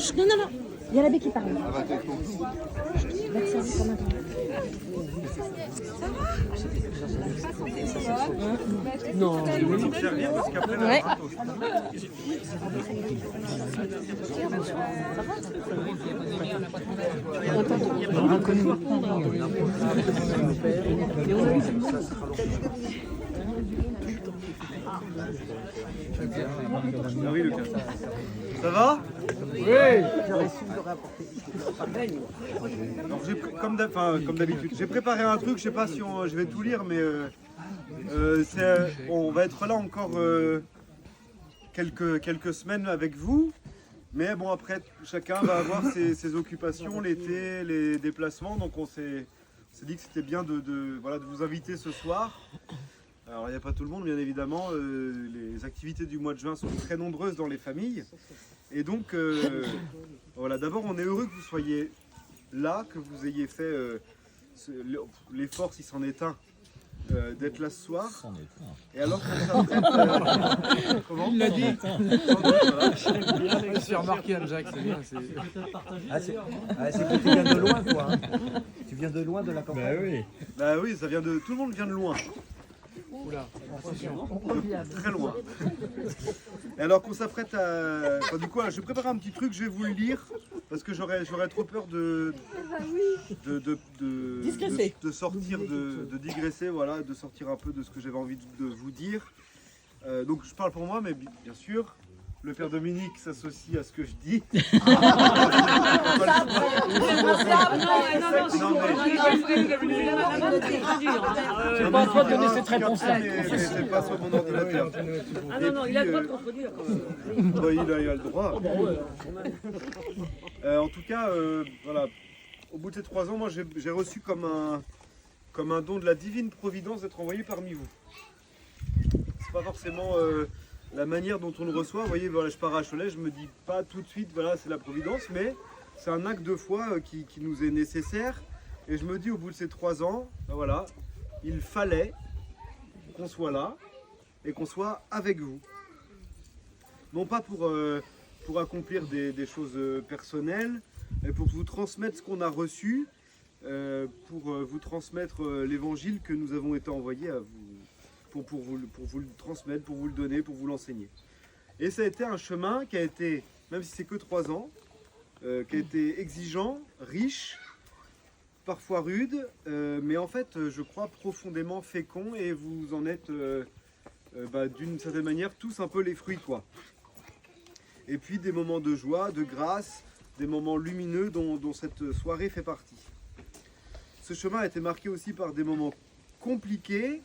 Chut, non, non, non. Il y a l'abbé qui parle. Non. Ouais. Ah oui, Lucas. Ça va? Oui. Alors, comme d'habitude, j'ai préparé un truc, je sais pas si je vais tout lire, mais on va être là encore quelques semaines avec vous. Mais bon, après, chacun va avoir ses occupations, l'été, les déplacements. Donc on s'est dit que c'était bien de vous inviter ce soir. Alors il n'y a pas tout le monde, bien évidemment. Les activités du mois de juin sont très nombreuses dans les familles. Et donc, voilà, d'abord, on est heureux que vous soyez là, que vous ayez fait l'effort, si c'en est un, d'être là ce soir. Et alors qu'on s'apprête... comment? Il l'a dit. Voilà. J'ai remarqué, Anne-Jacques, c'est bien. C'est que tu viens de loin, toi. Hein. Tu viens de loin de la campagne. Bah oui. Bah oui, ça vient de... Tout le monde vient de loin. Oula, Très loin. Et alors qu'on s'apprête à... Enfin, du coup, j'ai préparé un petit truc, je vais vous le lire, parce que j'aurais trop peur de sortir, de digresser, voilà, de sortir un peu de ce que j'avais envie de vous dire. Donc je parle pour moi, mais bien sûr, le père Dominique s'associe à ce que je dis. J'ai pas le droit de donner cette réponse-là. C'est pas sur mon ordinateur. Ah non, non, il a le droit de contredire. Il a le droit. En tout cas, voilà, au bout de ces 3 ans, moi j'ai reçu comme un don de la divine providence d'être envoyé parmi vous. C'est pas forcément la manière dont on le reçoit. Vous voyez, voilà, je pars à Cholet, je me dis pas tout de suite, voilà, c'est la providence, mais c'est un acte de foi qui nous est nécessaire. Et je me dis, au bout de ces 3 ans, ben voilà, il fallait qu'on soit là et qu'on soit avec vous. Non pas pour accomplir des choses personnelles, mais pour vous transmettre ce qu'on a reçu, pour vous transmettre l'évangile que nous avons été envoyés à vous, pour vous le transmettre, pour vous le donner, pour vous l'enseigner. Et ça a été un chemin qui a été, même si c'est que 3 ans, qui a été exigeant, riche, parfois rude, mais en fait, je crois profondément fécond, et vous en êtes d'une certaine manière tous un peu les fruits, quoi. Et puis des moments de joie, de grâce, des moments lumineux dont cette soirée fait partie. Ce chemin a été marqué aussi par des moments compliqués.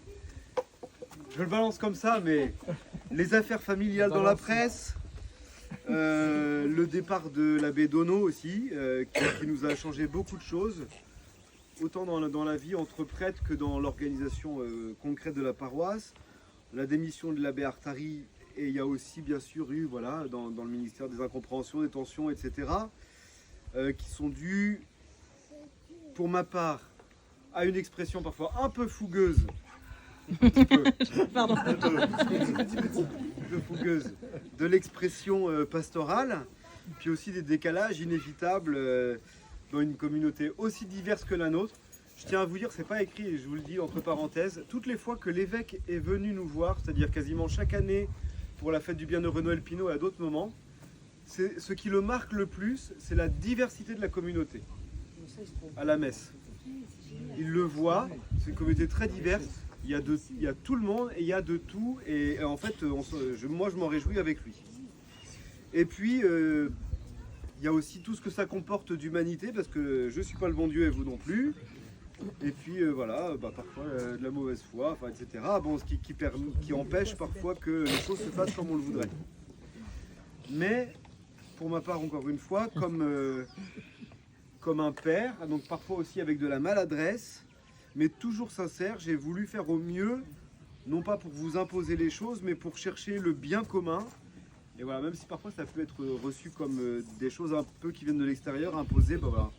Je le balance comme ça, mais les affaires familiales dans la presse, le départ de l'abbé Donneau aussi, qui nous a changé beaucoup de choses, autant dans la vie entre prêtres que dans l'organisation concrète de la paroisse, la démission de l'abbé Artari, et il y a aussi bien sûr eu, voilà, dans le ministère des incompréhensions, des tensions, etc., qui sont dues, pour ma part, à une expression parfois un peu fougueuse, un peu fougueuse de l'expression pastorale, puis aussi des décalages inévitables dans une communauté aussi diverse que la nôtre. Je tiens à vous dire, c'est pas écrit, et je vous le dis entre parenthèses, toutes les fois que l'évêque est venu nous voir, c'est-à-dire quasiment chaque année pour la fête du Bienheureux Noël Pinot et à d'autres moments, ce qui le marque le plus, c'est la diversité de la communauté à la messe. Il le voit, c'est une communauté très diverse, il y a tout le monde et il y a de tout, et en fait, moi je m'en réjouis avec lui. Et puis, il y a aussi tout ce que ça comporte d'humanité, parce que je ne suis pas le bon Dieu et vous non plus. Et puis voilà, parfois de la mauvaise foi, enfin, etc. Bon, ce qui empêche parfois que les choses se fassent comme on le voudrait. Mais, pour ma part, encore une fois, comme un père, donc parfois aussi avec de la maladresse, mais toujours sincère, j'ai voulu faire au mieux, non pas pour vous imposer les choses, mais pour chercher le bien commun. Et voilà, même si parfois ça peut être reçu comme des choses un peu qui viennent de l'extérieur, imposées, voilà.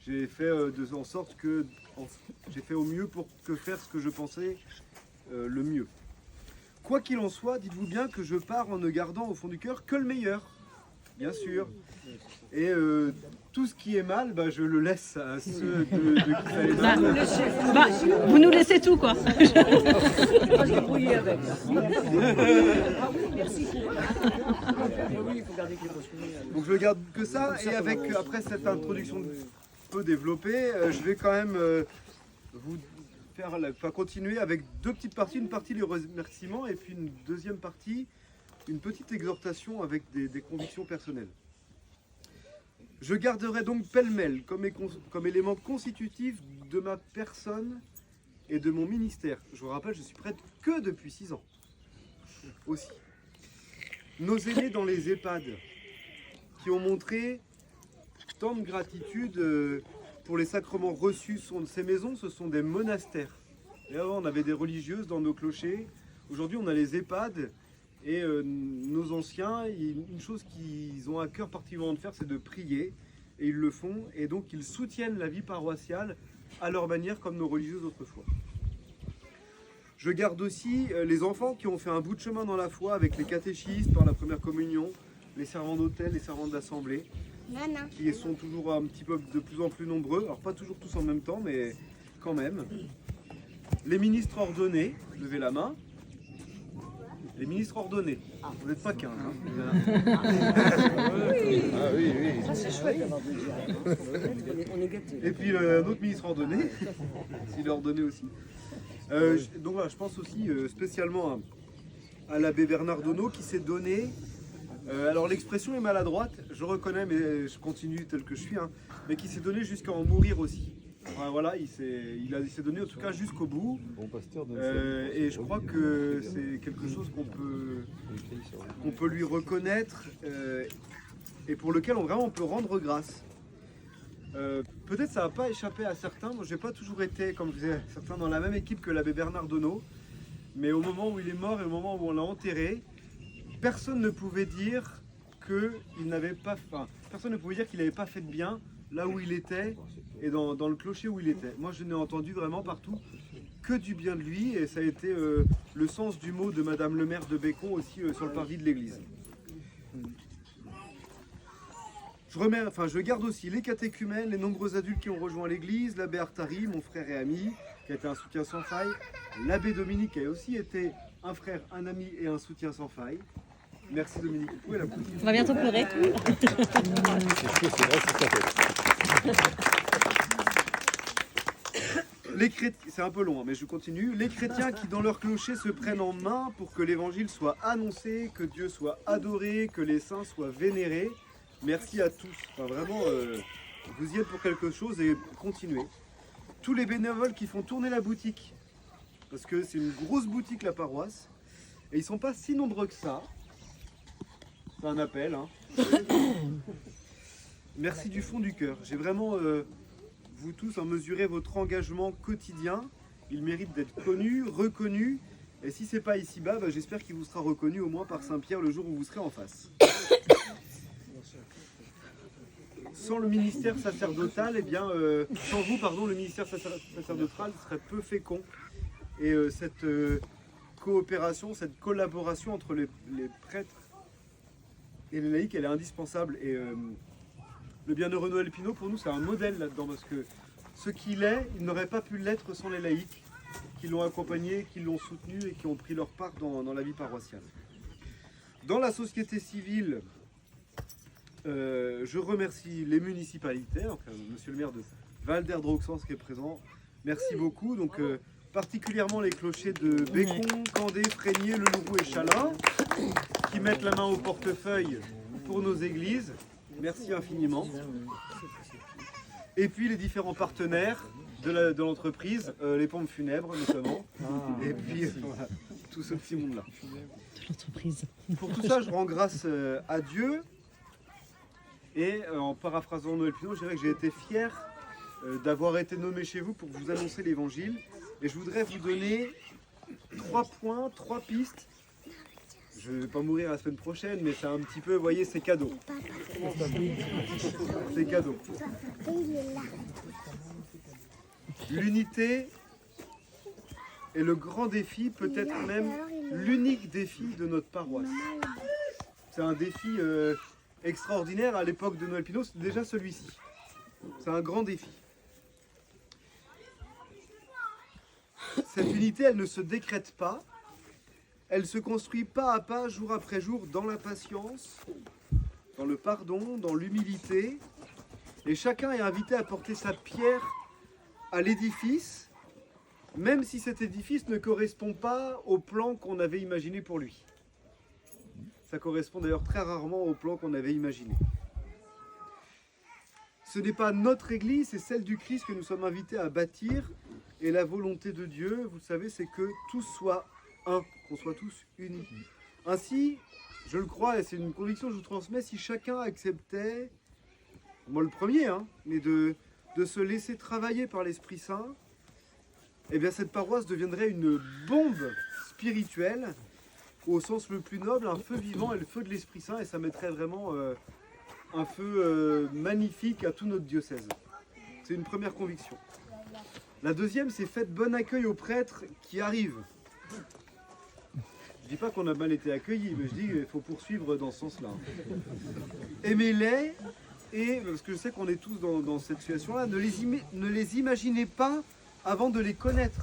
J'ai fait en sorte que j'ai fait au mieux pour faire ce que je pensais le mieux. Quoi qu'il en soit, dites-vous bien que je pars en ne gardant au fond du cœur que le meilleur. bien sûr. Et tout ce qui est mal, bah, je le laisse à ceux de qui ça est mal. Vous nous laissez tout, quoi. Donc je garde que ça, et avec après cette introduction peu développée, je vais quand même vous faire, continuer avec deux petites parties, une partie les remerciements et puis une deuxième partie, une petite exhortation avec des convictions personnelles. Je garderai donc pêle-mêle comme élément constitutif de ma personne et de mon ministère. Je vous rappelle, je suis prêtre que depuis 6 ans. Aussi. Nos aînés dans les EHPAD, qui ont montré tant de gratitude pour les sacrements reçus. Ces maisons, ce sont des monastères. Et avant, on avait des religieuses dans nos clochers. Aujourd'hui, on a les EHPAD. Et nos anciens, une chose qu'ils ont à cœur particulièrement de faire, c'est de prier. Et ils le font. Et donc, ils soutiennent la vie paroissiale à leur manière, comme nos religieuses autrefois. Je garde aussi les enfants qui ont fait un bout de chemin dans la foi avec les catéchistes, par la première communion, les servants d'hôtel, les servants d'assemblée, qui sont toujours un petit peu de plus en plus nombreux. Alors, pas toujours tous en même temps, mais quand même. Les ministres ordonnés, levez la main. Les ministres ordonnés. Vous n'êtes pas 15. Hein. Ah oui, oui. Ça, c'est chouette. On est gâtés. Et puis un autre ministre ordonné, s'il est ordonné aussi. Donc voilà, je pense aussi spécialement à l'abbé Bernard Donneau qui s'est donné. Alors l'expression est maladroite, je reconnais, mais je continue tel que je suis, hein, mais qui s'est donné jusqu'à en mourir aussi. Voilà, il s'est donné en tout cas jusqu'au bout. Et je crois que c'est quelque chose qu'on peut lui reconnaître et pour lequel on peut rendre grâce. Peut-être ça va pas échappé à certains. Moi, j'ai pas toujours été, comme je disais, certains dans la même équipe que l'abbé Bernard Donneau. Mais au moment où il est mort et au moment où on l'a enterré, personne ne pouvait dire qu'il n'avait pas, personne ne pouvait dire qu'il n'avait pas fait de bien là où il était et dans le clocher où il était. Moi, je n'ai entendu vraiment partout que du bien de lui, et ça a été le sens du mot de Madame le maire de Bécon aussi sur le parvis de l'église. Je garde aussi les catéchumènes, les nombreux adultes qui ont rejoint l'église, l'abbé Artari, mon frère et ami, qui a été un soutien sans faille, l'abbé Dominique, qui a aussi été un frère, un ami et un soutien sans faille. Merci Dominique, vous pouvez l'applaudir. On va bientôt pleurer. C'est un peu long, hein, mais je continue. Les chrétiens qui dans leur clocher se prennent en main pour que l'évangile soit annoncé, que Dieu soit adoré, que les saints soient vénérés. Merci à tous. Enfin, vraiment, vous y êtes pour quelque chose et continuez. Tous les bénévoles qui font tourner la boutique, parce que c'est une grosse boutique la paroisse, et ils sont pas si nombreux que ça. C'est un appel. Hein. Merci du fond du cœur. J'ai vraiment, vous tous, mesuré votre engagement quotidien. Il mérite d'être connu, reconnu. Et si c'est pas ici-bas, j'espère qu'il vous sera reconnu au moins par Saint-Pierre le jour où vous serez en face. Sans le ministère sacerdotal, sans vous, le ministère sacerdotal serait peu fécond. Et cette coopération, cette collaboration entre les prêtres et les laïcs, elle est indispensable. Et le bienheureux Noël Pinault, pour nous, c'est un modèle là-dedans, parce que ce qu'il est, il n'aurait pas pu l'être sans les laïcs, qui l'ont accompagné, qui l'ont soutenu et qui ont pris leur part dans la vie paroissiale. Dans la société civile, je remercie les municipalités, donc, monsieur le maire de Val-d'Erdre-Auxence qui est présent, merci beaucoup. Donc, particulièrement les clochers de Bécon, Candé, Frégnier, Le Louroux et Chalin, qui mettent la main au portefeuille pour nos églises. Merci infiniment. Et puis les différents partenaires de l'entreprise, les pompes funèbres notamment, et puis voilà, tout ce petit monde-là. De l'entreprise. Pour tout ça, je rends grâce à Dieu. Et en paraphrasant Noël Pinault, je dirais que j'ai été fier d'avoir été nommé chez vous pour vous annoncer l'évangile. Et je voudrais vous donner 3 points, 3 pistes. Je ne vais pas mourir la semaine prochaine, mais c'est un petit peu, vous voyez, c'est cadeau. C'est cadeau. L'unité est le grand défi, peut-être même l'unique défi de notre paroisse. C'est un défi extraordinaire à l'époque de Noël Pinault, c'est déjà celui-ci. C'est un grand défi. Cette unité, elle ne se décrète pas, elle se construit pas à pas, jour après jour, dans la patience, dans le pardon, dans l'humilité. Et chacun est invité à porter sa pierre à l'édifice, même si cet édifice ne correspond pas au plan qu'on avait imaginé pour lui. Ça correspond d'ailleurs très rarement au plan qu'on avait imaginé. Ce n'est pas notre Église, c'est celle du Christ que nous sommes invités à bâtir. Et la volonté de Dieu, vous savez, c'est que tous soient un, qu'on soit tous unis. Ainsi, je le crois, et c'est une conviction que je vous transmets, si chacun acceptait, moi le premier, mais de se laisser travailler par l'Esprit Saint, eh bien cette paroisse deviendrait une bombe spirituelle, au sens le plus noble, un feu vivant et le feu de l'Esprit Saint, et ça mettrait vraiment un feu magnifique à tout notre diocèse. C'est une première conviction. La deuxième, c'est faites bon accueil aux prêtres qui arrivent. Je dis pas qu'on a mal été accueillis, mais je dis qu'il faut poursuivre dans ce sens-là. Aimez-les, et parce que je sais qu'on est tous dans cette situation-là, ne les imaginez pas avant de les connaître.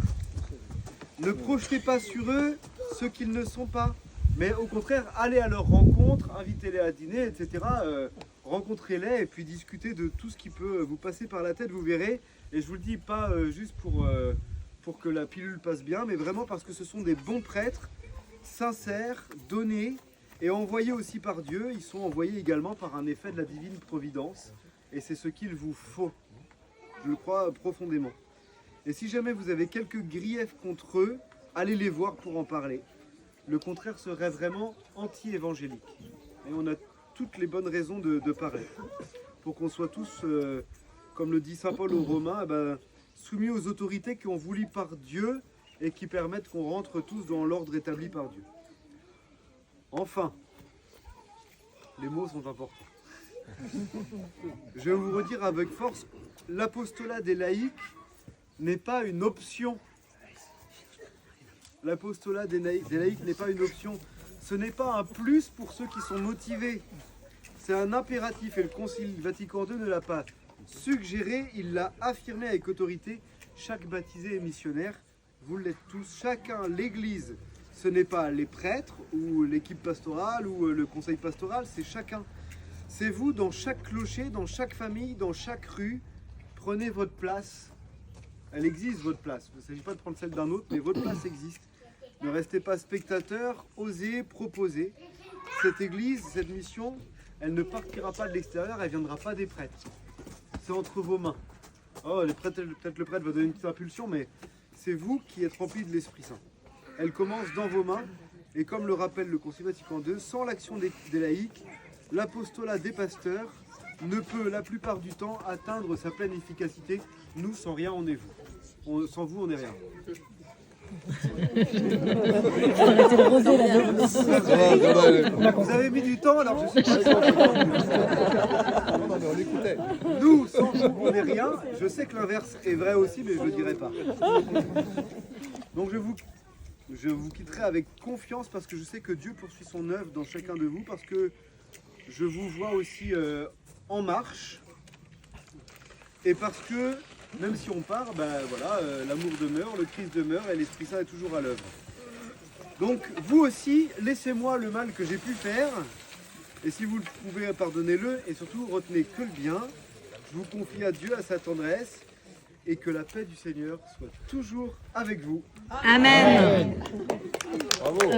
Ne projetez pas sur eux ce qu'ils ne sont pas. Mais au contraire, allez à leur rencontre, invitez-les à dîner, etc. Rencontrez-les et puis discutez de tout ce qui peut vous passer par la tête, vous verrez. Et je vous le dis pas juste pour que la pilule passe bien, mais vraiment parce que ce sont des bons prêtres, sincères, donnés et envoyés aussi par Dieu. Ils sont envoyés également par un effet de la divine providence. Et c'est ce qu'il vous faut. Je le crois profondément. Et si jamais vous avez quelques griefs contre eux, allez les voir pour en parler. Le contraire serait vraiment anti-évangélique. Et on a toutes les bonnes raisons de parler. Pour qu'on soit tous, comme le dit saint Paul aux Romains, soumis aux autorités qui ont voulu par Dieu et qui permettent qu'on rentre tous dans l'ordre établi par Dieu. Enfin, les mots sont importants. Je vais vous redire avec force, l'apostolat des laïcs n'est pas une option. L'apostolat des laïcs n'est pas une option. Ce n'est pas un plus pour ceux qui sont motivés. C'est un impératif et le Concile Vatican II ne l'a pas suggéré, il l'a affirmé avec autorité. Chaque baptisé est missionnaire, vous l'êtes tous. Chacun, l'Église, ce n'est pas les prêtres ou l'équipe pastorale ou le conseil pastoral, c'est chacun. C'est vous dans chaque clocher, dans chaque famille, dans chaque rue. Prenez votre place. Elle existe, votre place. Il ne s'agit pas de prendre celle d'un autre, mais votre place existe. Ne restez pas spectateurs, osez proposer. Cette église, cette mission, elle ne partira pas de l'extérieur, elle ne viendra pas des prêtres. C'est entre vos mains. Oh, les prêtres, peut-être le prêtre va donner une petite impulsion, mais c'est vous qui êtes remplis de l'Esprit Saint. Elle commence dans vos mains, et comme le rappelle le Concile Vatican II, sans l'action des laïcs, l'apostolat des pasteurs ne peut la plupart du temps atteindre sa pleine efficacité. Nous, sans rien, on est vous. Sans vous, on n'est rien. Vous avez mis du temps, alors je suis pas. Nous, sans vous, on n'est rien. Je sais que l'inverse est vrai aussi, mais je ne le dirai pas. Donc je vous quitterai avec confiance parce que je sais que Dieu poursuit son œuvre dans chacun de vous, parce que je vous vois aussi en marche, et parce que même si on part, l'amour demeure, le Christ demeure et l'Esprit Saint est toujours à l'œuvre. Donc vous aussi, laissez-moi le mal que j'ai pu faire, et si vous le pouvez, pardonnez-le, et surtout retenez que le bien. Je vous confie à Dieu, à sa tendresse, et que la paix du Seigneur soit toujours avec vous. Amen. Bravo.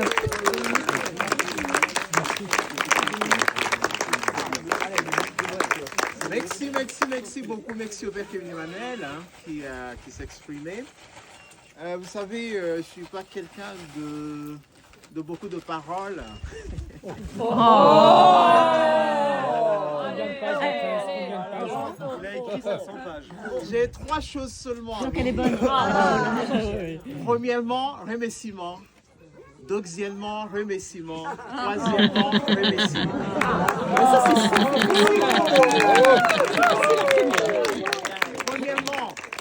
Merci beaucoup. Merci au Père Kevin Emmanuel qui s'est exprimé. Vous savez, je ne suis pas quelqu'un de beaucoup de paroles. Il a écrit 500 pages. J'ai 3 choses seulement. Donc elle est bonne. Premièrement, remerciement. Deuxièmement, remerciement. Troisièmement, remerciement.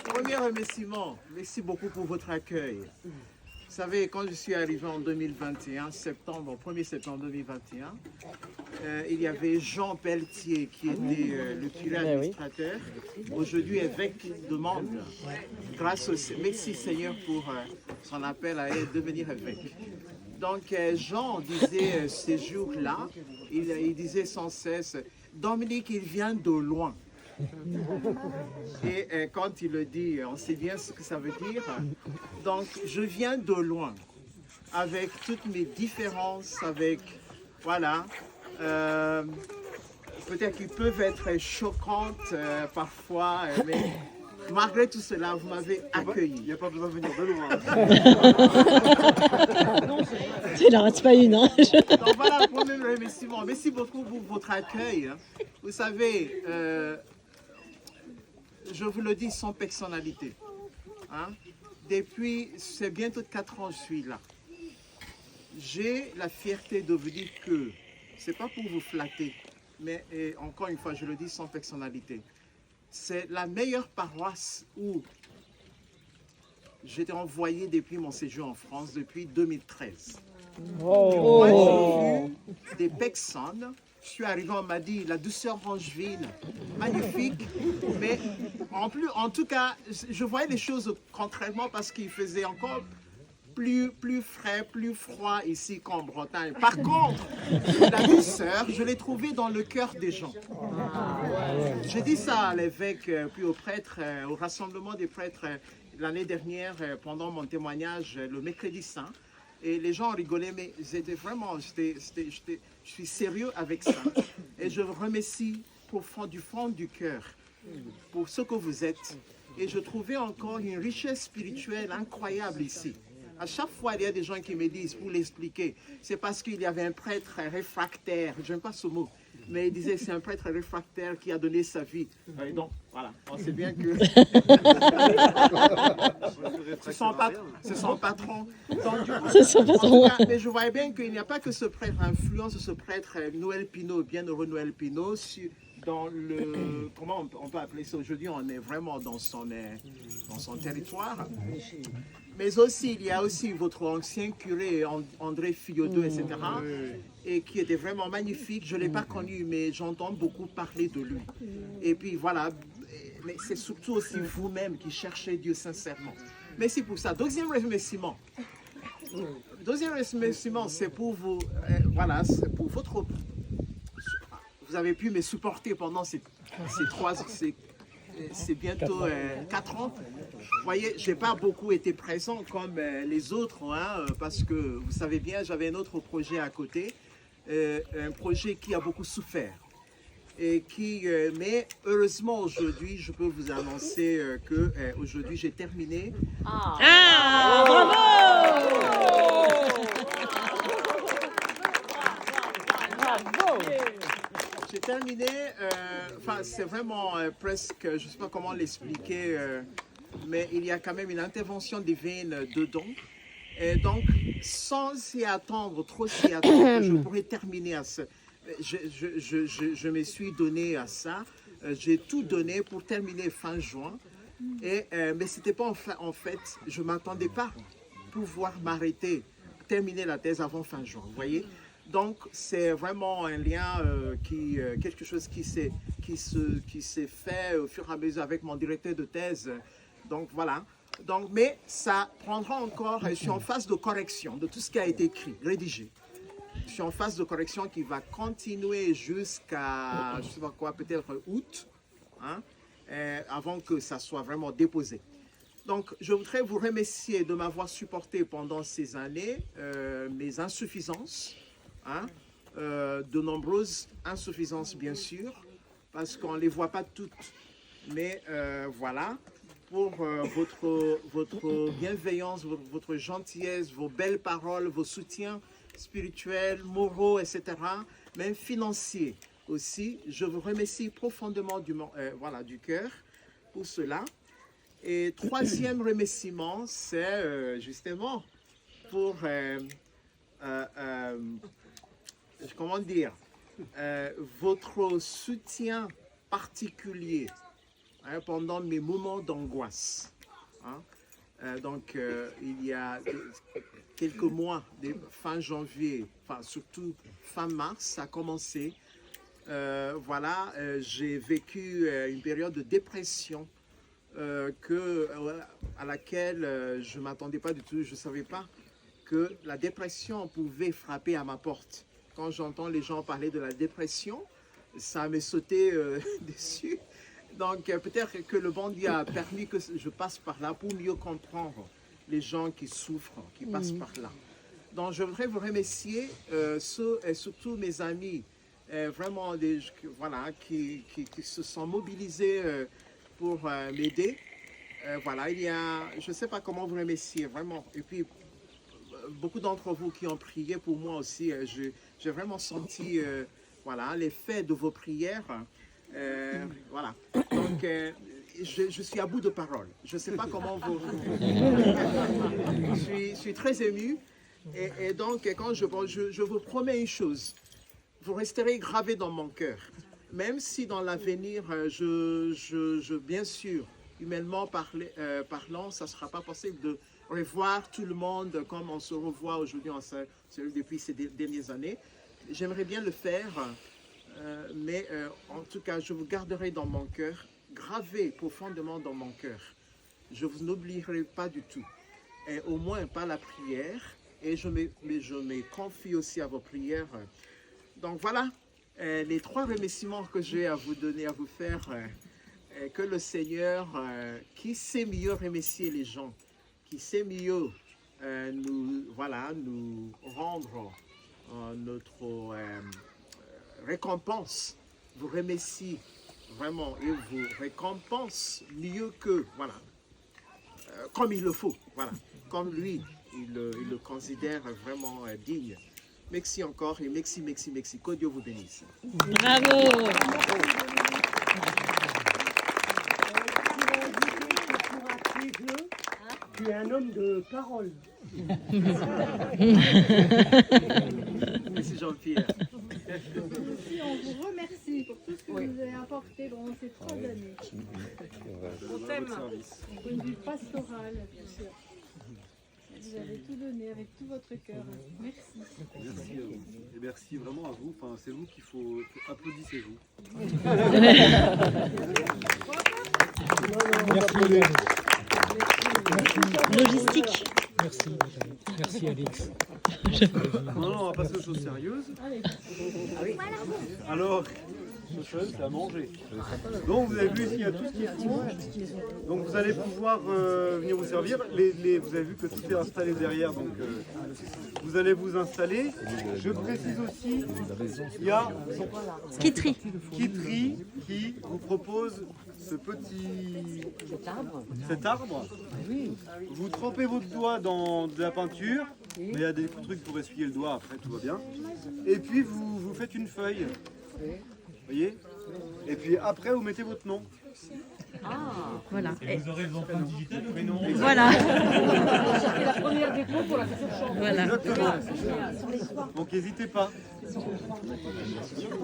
Premier remerciement. Merci beaucoup pour votre accueil. savez, quand je suis arrivé en 2021, au 1er septembre 2021, il y avait Jean Pelletier qui était le curé administrateur, aujourd'hui évêque de Mende, grâce au merci Seigneur pour son appel à devenir évêque. Donc Jean disait ces jours-là, il disait sans cesse, Dominique, il vient de loin. Et quand il le dit, on sait bien ce que ça veut dire. Donc, je viens de loin, avec toutes mes différences, avec, voilà, peut-être qu'ils peuvent être choquantes parfois, mais malgré tout cela, vous m'avez accueilli. Il n'y a pas besoin de venir de loin. Tu n'en rates pas une, hein. Donc voilà, premier remerciement. Merci beaucoup pour votre accueil. Vous savez, je vous le dis sans personnalité. Hein? Depuis, c'est bientôt 4 ans que je suis là. J'ai la fierté de vous dire que, c'est pas pour vous flatter, mais encore une fois, je le dis sans personnalité. C'est la meilleure paroisse où j'étais envoyé depuis mon séjour en France, depuis 2013. Moi, j'ai vu des personnes. Je suis arrivé, on m'a dit la douceur angevine, magnifique, mais en tout cas, je voyais les choses contrairement parce qu'il faisait encore plus frais, plus froid ici qu'en Bretagne. Par contre, la douceur, je l'ai trouvée dans le cœur des gens. J'ai dit ça à l'évêque, puis aux prêtres, au rassemblement des prêtres l'année dernière, pendant mon témoignage, le mercredi saint. Et les gens rigolaient, mais c'était vraiment, je suis sérieux avec ça. Et je vous remercie du fond du cœur pour ce que vous êtes. Et je trouvais encore une richesse spirituelle incroyable ici. À chaque fois, il y a des gens qui me disent, pour l'expliquer, c'est parce qu'il y avait un prêtre réfractaire, je n'aime pas ce mot, mais il disait c'est un prêtre réfractaire qui a donné sa vie. Et donc, voilà, on sait bien que c'est son patron. Donc, C'est son patron. En tout cas, mais je voyais bien qu'il n'y a pas que ce prêtre influence, ce prêtre Noël Pinault, bienheureux Noël Pinault, dans le, comment on peut appeler ça aujourd'hui, on est vraiment dans son territoire. Mais aussi, il y a aussi votre ancien curé, André Fillodeux, etc., et qui était vraiment magnifique. Je ne l'ai pas connu, mais j'entends beaucoup parler de lui. Et puis voilà, mais c'est surtout aussi vous-même qui cherchez Dieu sincèrement. Merci pour ça. Deuxième remerciement. C'est pour vous, voilà, c'est pour votre... Vous avez pu me supporter pendant ces 3 ans, c'est bientôt 4 ans. Vous voyez, je n'ai pas beaucoup été présent comme les autres, hein, parce que vous savez bien, j'avais un autre projet à côté, un projet qui a beaucoup souffert. Et mais heureusement aujourd'hui, je peux vous annoncer que aujourd'hui j'ai terminé. Ah, bravo! J'ai terminé, enfin c'est vraiment presque, je ne sais pas comment l'expliquer, mais il y a quand même une intervention divine dedans. Et donc, sans trop s'y attendre, je pourrais terminer à ça. Je me suis donné à ça, j'ai tout donné pour terminer fin juin. Mais ce n'était pas en fait, je ne m'attendais pas pouvoir terminer la thèse avant fin juin, vous voyez. Donc, c'est vraiment un lien, quelque chose qui s'est fait au fur et à mesure avec mon directeur de thèse. Donc, voilà. Donc, mais ça prendra encore, je suis en phase de correction de tout ce qui a été écrit, rédigé. Je suis en phase de correction qui va continuer jusqu'à, je ne sais pas quoi, peut-être août, hein, avant que ça soit vraiment déposé. Donc, je voudrais vous remercier de m'avoir supporté pendant ces années, mes insuffisances, hein, de nombreuses insuffisances bien sûr, parce qu'on ne les voit pas toutes, mais voilà, pour votre bienveillance, votre gentillesse, vos belles paroles, vos soutiens spirituels, moraux, etc., même financiers aussi. Je vous remercie profondément du cœur pour cela. Et troisième remerciement, c'est justement pour, comment dire, votre soutien particulier, hein, pendant mes moments d'angoisse. Hein. Il y a quelques mois, fin janvier, enfin surtout fin mars, ça a commencé. J'ai vécu une période de dépression à laquelle je ne m'attendais pas du tout. Je ne savais pas que la dépression pouvait frapper à ma porte. Quand j'entends les gens parler de la dépression, ça m'est sauté dessus. Donc peut-être que le bon Dieu a permis que je passe par là pour mieux comprendre les gens qui souffrent, qui passent par là. Donc je voudrais vous remercier, surtout mes amis, vraiment qui se sont mobilisés pour m'aider. Je ne sais pas comment vous remercier, vraiment. Et puis, beaucoup d'entre vous qui ont prié pour moi aussi, j'ai vraiment senti l'effet de vos prières. Donc, je suis à bout de paroles. Je ne sais pas comment vous... je suis très ému. Et donc, quand je vous promets une chose, vous resterez gravé dans mon cœur. Même si dans l'avenir, bien sûr, humainement parlant, ça ne sera pas possible de revoir tout le monde comme on se revoit aujourd'hui depuis ces dernières années. J'aimerais bien le faire, mais en tout cas, je vous garderai dans mon cœur, gravé profondément dans mon cœur. Je ne vous oublierai pas du tout, et au moins par la prière, et je me confie aussi à vos prières. Donc voilà les 3 remerciements que j'ai à vous donner, à vous faire. Que le Seigneur, qui sait mieux remercier les gens, qui sait mieux nous rendre notre récompense, vous remercie vraiment et vous récompense mieux que, comme il le faut, comme lui, il le considère vraiment digne. Merci encore et merci. Que Dieu vous bénisse. Bravo. Tu es un homme de parole. Merci Jean-Pierre. Aussi, on vous remercie pour tout ce que vous nous avez apporté pendant ces 3 années. On t'aime. Au point de vue pastoral, bien sûr. Vous avez tout donné avec tout votre cœur. Merci. Merci à vous. Et merci vraiment à vous. Enfin, c'est vous qu'il faut applaudissez-vous. Logistique. Merci Alix. Non, on va passer aux choses sérieuses. Alors, c'est à manger. Donc vous avez vu ici, il y a tout ce qui est four. Donc vous allez pouvoir venir vous servir. Vous avez vu que tout est installé derrière, donc vous allez vous installer. Je précise aussi, il y a Skittery. Kittery qui vous propose cet arbre. Vous trempez votre doigt dans de la peinture, mais il y a des trucs pour essuyer le doigt, après tout va bien. Et puis vous faites une feuille. Voyez? Et puis après, vous mettez votre nom. Voilà. Et vous aurez l'empreinte digitale de prénom. Voilà. C'est la première déco pour la future chambre. Voilà. Exactement. Donc n'hésitez pas.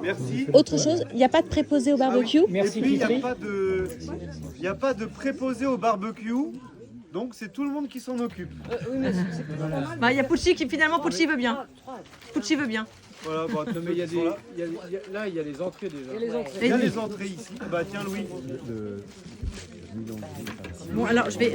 Merci. Autre chose, il n'y a pas de préposé au barbecue. Et puis il n'y a pas de préposé au barbecue. Donc c'est tout le monde qui s'en occupe. Il y a Pucci qui finalement Pucci veut bien. Pucci veut bien. Voilà, bon, Mais il y a les entrées déjà. il y a les entrées ici. Bah tiens Louis. Bon alors je vais